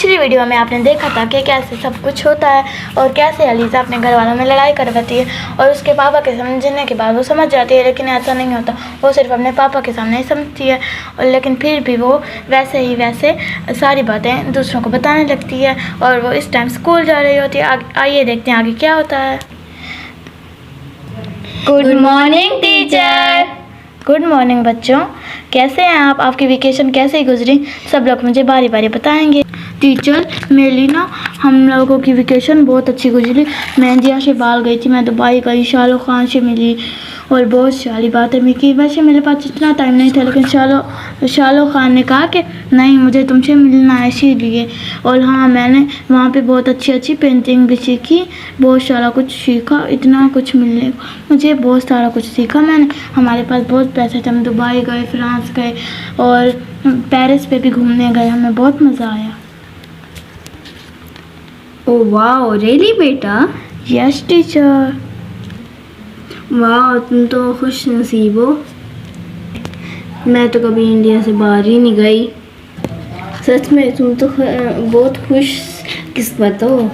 पिछली वीडियो में आपने देखा था कि कैसे सब कुछ होता है और कैसे अलीज़ा अपने घर वालों में लड़ाई करवाती है और उसके पापा के समझने के बाद वो समझ जाती है, लेकिन ऐसा नहीं होता। वो सिर्फ अपने पापा के सामने ही समझती है और लेकिन फिर भी वो वैसे सारी बातें दूसरों को बताने लगती है और वो इस टाइम स्कूल जा रही होती है। आइए देखते हैं आगे क्या होता है। Good morning teacher. Good morning बच्चों, कैसे हैं आप? आपकी वेकेशन कैसे गुजरी? सब लोग मुझे बारी बारी बताएंगे। टीचर मेरी ना हम लोगों की वेकेशन बहुत अच्छी गुजरी। मैं इंडिया से बाहर गई थी, मैं दुबई गई, शाहरुख खान से मिली और बहुत सारी बातें भी की। वैसे मेरे पास इतना टाइम नहीं था, लेकिन शाहरुख खान ने कहा कि नहीं मुझे तुमसे मिलना है, इसीलिए। और हाँ, मैंने वहाँ पे बहुत अच्छी पेंटिंग भी सीखी, बहुत सारा कुछ सीखा, इतना कुछ मिलने मुझे बहुत सारा कुछ सीखा मैंने। हमारे पास बहुत पैसे थे, हम दुबई गए, फ्रांस गए और पेरिस पे भी घूमने गए, हमें बहुत मज़ा आया। ओह वाह, रियली बेटा? Yes teacher. वाह, तुम तो खुश नसीब हो। मैं तो कभी इंडिया से बाहर ही नहीं गई। सच में तुम तो बहुत खुश किस्मत हो।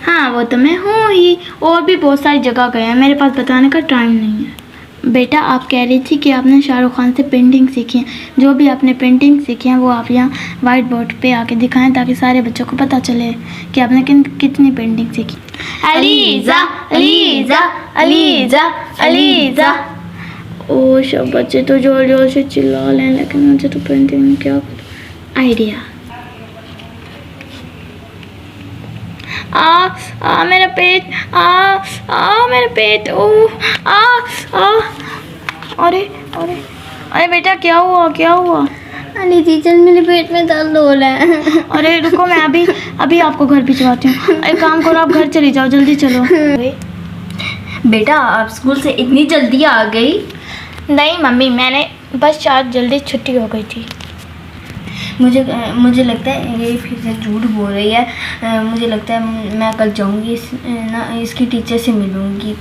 हाँ वो तो मैं हूँ ही, और भी बहुत सारी जगह गए हैं, मेरे पास बताने का टाइम नहीं है। बेटा आप कह रही थी कि आपने शाहरुख खान से पेंटिंग सीखी है। जो भी आपने पेंटिंग सीखी है वो आप यहाँ वाइट बोर्ड पे आके दिखाएं, ताकि सारे बच्चों को पता चले कि आपने कितनी पेंटिंग सीखी। अलीज़ा अलीज़ा अलीज़ा अलीज़ा। ओ सब बच्चे तो जोर जोर से चिल्ला लें, लेकिन मुझे तो पेंटिंग में क्या आइडिया। मेरा पेट, मेरा पेट, ओह अरे अरे अरे बेटा क्या हुआ? अरे टीचर मेरे पेट में दर्द हो रहा है। अरे रुको, मैं अभी आपको घर भिजवाती हूँ। एक काम करो, आप घर चली जाओ, जल्दी चलो। बेटा आप स्कूल से इतनी जल्दी आ गई? नहीं मम्मी, मैंने बस आज जल्दी छुट्टी हो गई थी। मुझे लगता है ये फिर से झूठ बोल रही है। मुझे लगता है मैं कल जाऊंगी इसकी टीचर से मिलूंगी।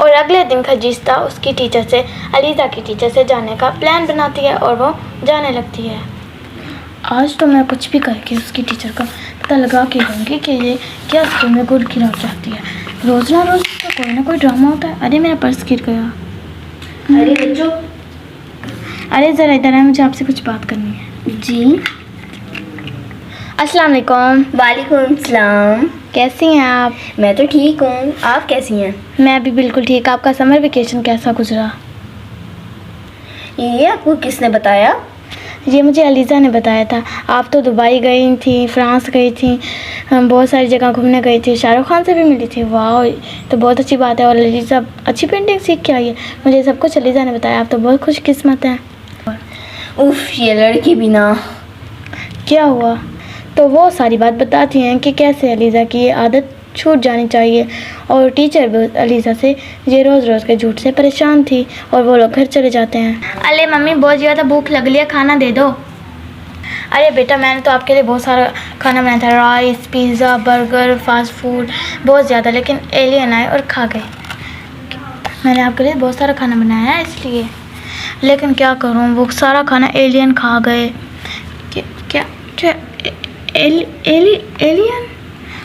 और अगले दिन खजीस्ता उसकी टीचर से, अलीज़ा की टीचर से जाने का प्लान बनाती है और वो जाने लगती है। आज तो मैं कुछ भी करके उसकी टीचर का पता लगा के रहूँगी कि ये क्या स्कूल में गुड़ खिलाना चाहती है। रोज़ तो कोई ना कोई ड्रामा होता है। अरे मेरा पर्स गिर गया। अरे बच्चों, अरे ज़रा इधर है, मुझे आपसे कुछ बात करनी है। जी। अस्सलाम वालेकुम। वालेकुम सलाम। कैसी हैं आप? मैं तो ठीक हूँ, आप कैसी हैं? मैं भी बिल्कुल ठीक। आपका समर वेकेशन कैसा गुजरा? ये आपको किसने बताया? ये मुझे अलीज़ा ने बताया था। आप तो दुबई गई थी, फ्रांस गई थी, हम बहुत सारी जगह घूमने गई थी, शाहरुख खान से भी मिली थी। वाह, तो बहुत अच्छी बात है। और अलीज़ा अच्छी पेंटिंग सीख के आई है, मुझे सब कुछ अलीज़ा ने बताया। आप तो बहुत खुशकिस्मत हैं। उफ, ये लड़की भी ना। क्या हुआ? तो वो सारी बात बताती हैं कि कैसे अलीज़ा की ये आदत छूट जानी चाहिए। और टीचर भी अलीज़ा से ये रोज़ के झूठ से परेशान थी और वो लोग घर चले जाते हैं। अरे मम्मी बहुत ज़्यादा भूख लग रही है, खाना दे दो। अरे बेटा मैंने तो आपके लिए बहुत सारा खाना बनाया था, rice, pizza, burger, fast food बहुत ज़्यादा, लेकिन एलियन आए और खा गए। मैंने आपके लिए बहुत सारा खाना बनाया है इसलिए, लेकिन क्या करूँ, वो सारा खाना एलियन खा गए। क्या एलियन?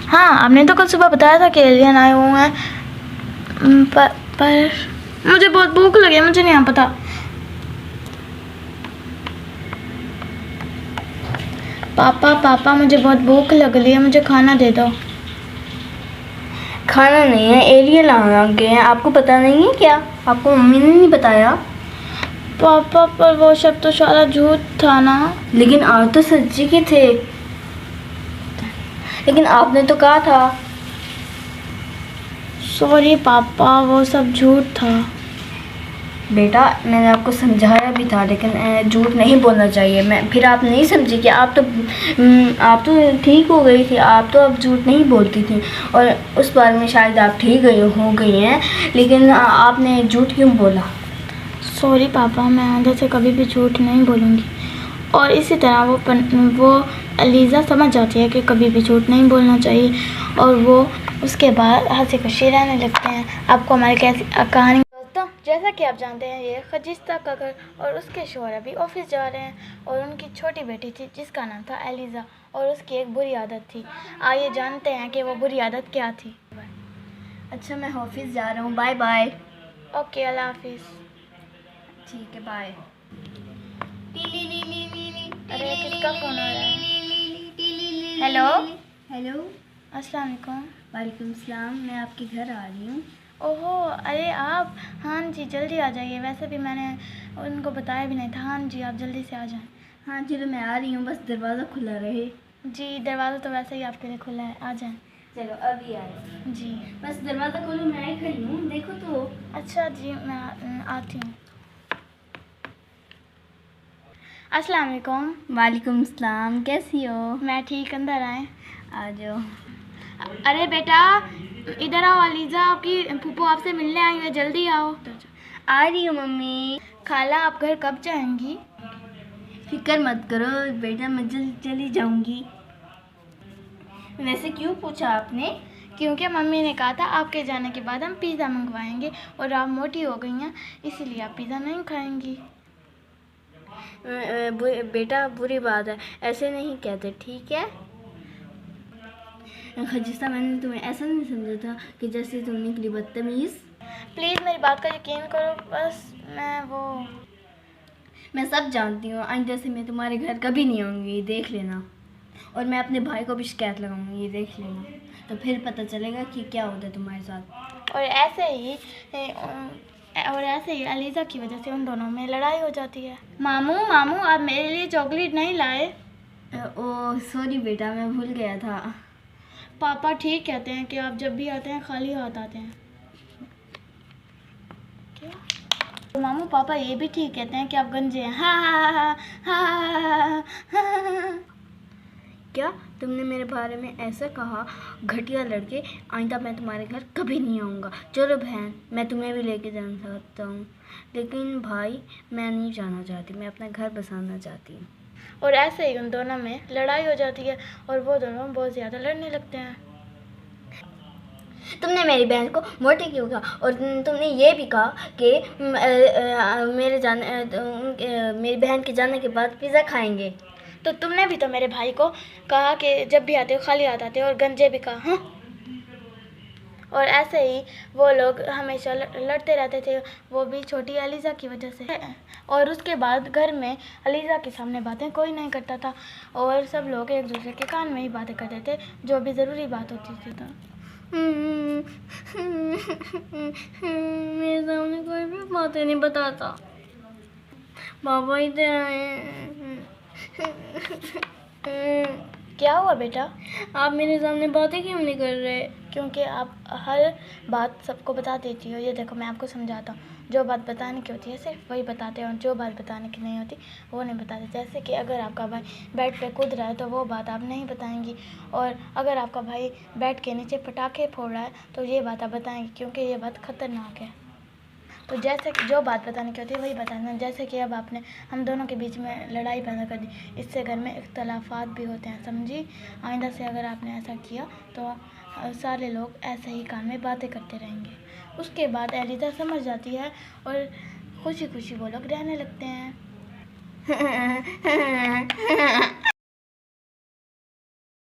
हाँ, आपने तो कल सुबह बताया था कि एलियन आए हुए हैं, पर मुझे बहुत भूख लगी, मुझे नहीं पता। पापा मुझे बहुत भूख लग रही है, मुझे खाना दे दो। खाना नहीं है, एलियन आ गए हैं। आपको पता नहीं है क्या? आपको मम्मी ने नहीं बताया? पापा पर वो सब तो सारा झूठ था ना। लेकिन आप तो सच्ची के थे। लेकिन आपने तो कहा था। सॉरी पापा, वो सब झूठ था। बेटा मैंने आपको समझाया भी था, लेकिन झूठ नहीं बोलना चाहिए। फिर आप नहीं समझी कि आप तो ठीक हो गई थी। आप तो अब झूठ नहीं बोलती थी, और उस बार में शायद आप ठीक हो गई हैं, लेकिन आपने झूठ क्यों बोला? सॉरी पापा, मैं आगे से कभी भी झूठ नहीं बोलूँगी। और इसी तरह वो अलीज़ा समझ जाती है कि कभी भी झूठ नहीं बोलना चाहिए, और वो उसके बाद हंसी खुशी रहने लगते हैं। आपको हमारी कैसी कहानी दोस्तों, जैसा कि आप जानते हैं, ये खजीस्ता ककर और उसके शौहर अभी ऑफिस जा रहे हैं, और उनकी छोटी बेटी थी जिसका नाम था एलिज़ा, और उसकी एक बुरी आदत थी। आइए जानते हैं कि वो बुरी आदत क्या थी। अच्छा, मैं ऑफिस जा रहा हूँ, बाय बाय। ओके, अल्लाह हाफिज़। ठीक है, बाय। अरे किसका फ़ोन आ रहा है? हेलो, हेलो, अस्सलाम वालेकुम। वालेकुम सलाम। मैं आपके घर आ रही हूँ। ओहो, अरे आप, हाँ जी जल्दी आ जाइए। वैसे भी मैंने उनको बताया भी नहीं था। हाँ जी, आप जल्दी से आ जाएं। हाँ चलो, मैं आ रही हूँ, बस दरवाज़ा खुला रहे। जी, दरवाज़ा तो वैसे ही आपके लिए खुला है, आ जाएं। चलो, अभी आए। जी, बस दरवाज़ा खोलो, मैं ही खड़ी हूँ, देखो तो। अच्छा जी, मैं आती हूँ। अस्सलाम वालेकुम। वालेकुम सलाम, कैसी हो? मैं ठीक, अंदर आए। आ जाओ। अरे बेटा, इधर आओ। अलीज़ा, आपकी फूफू आपसे मिलने आई है, जल्दी आओ। आ रही हूँ मम्मी। खाला, आप घर कब जाएंगी? फिक्र मत करो बेटा, मैं जल्द चली जाऊंगी। वैसे क्यों पूछा आपने? क्योंकि मम्मी ने कहा था आपके जाने के बाद हम पिज़्ज़ा मंगवाएंगे, और आप मोटी हो गई हैं, इसीलिए आप पिज़्ज़ा नहीं खाएंगी। बेटा, बुरी बात है, ऐसे नहीं कहते, ठीक है? खजिस्ता, मैंने तुम्हें ऐसा नहीं समझा था कि जैसे तुम निकली बदतमीज़। प्लीज़ मेरी बात का यकीन करो, बस मैं सब जानती हूँ, आइंदा से मैं तुम्हारे घर कभी नहीं आऊँगी, देख लेना। और मैं अपने भाई को भी शिकायत लगाऊंगी, ये देख लेना। तो फिर पता चलेगा कि क्या होता है तुम्हारे साथ। और ऐसे ही अलीज़ा की वजह से उन दोनों में लड़ाई हो जाती है। मामू मामू, आप मेरे लिए चॉकलेट नहीं लाए? ओ सॉरी बेटा, मैं भूल गया था। पापा ठीक कहते हैं कि आप जब भी आते हैं खाली हाथ आते हैं। क्या? तो मामू, पापा ये भी ठीक कहते हैं कि आप गंजे हैं। हा हा हा हा हा। क्या तुमने मेरे बारे में ऐसा कहा? घटिया लड़के, आइंदा मैं तुम्हारे घर कभी नहीं आऊँगा। चलो बहन, मैं तुम्हें भी लेके जाना चाहता हूँ, लेकिन भाई मैं नहीं जाना चाहती, मैं अपना घर बसाना चाहती हूँ। और ऐसे ही उन दोनों में लड़ाई हो जाती है और वो दोनों बहुत ज़्यादा लड़ने लगते हैं। तुमने मेरी बहन को मोटी क्यों कहा? और तुमने ये भी कहा कि मेरी बहन के जाने के बाद पिज़्ज़ा खाएंगे। तो तुमने भी तो मेरे भाई को कहा कि जब भी आते हो खाली हाथ आते हो, और गंजे भी कहा। हाँ, और ऐसे ही वो लोग हमेशा लड़ते रहते थे, वो भी छोटी अलीज़ा की वजह से। और उसके बाद घर में अलीज़ा के सामने बातें कोई नहीं करता था, और सब लोग एक दूसरे के कान में ही बातें करते थे, जो भी ज़रूरी बात होती थी। तो मेरे सामने कोई भी बातें नहीं बताता। बाबा इधर आए। क्या हुआ बेटा? आप मेरे सामने बातें क्यों नहीं कर रहे? क्योंकि आप हर बात सबको बता देती हो। ये देखो, मैं आपको समझाता हूँ, जो बात बताने की होती है सिर्फ वही बताते हैं, और जो बात बताने की नहीं होती वो नहीं बताते। जैसे कि अगर आपका भाई बेड पे कूद रहा है तो वो बात आप नहीं बताएंगी, और अगर आपका भाई बेड के नीचे पटाखे फोड़ रहा है तो ये बात आप बताएंगी, क्योंकि ये बात ख़तरनाक है। तो जैसे कि जो बात बताने की होती है वही बताना। जैसे कि अब आपने हम दोनों के बीच में लड़ाई पैदा कर दी, इससे घर में इख्तलाफात भी होते हैं, समझी? आइंदा से अगर आपने ऐसा किया तो सारे लोग ऐसे ही कान में बातें करते रहेंगे। उसके बाद एलिज़ा समझ जाती है और खुशी खुशी वो लोग रहने लगते हैं।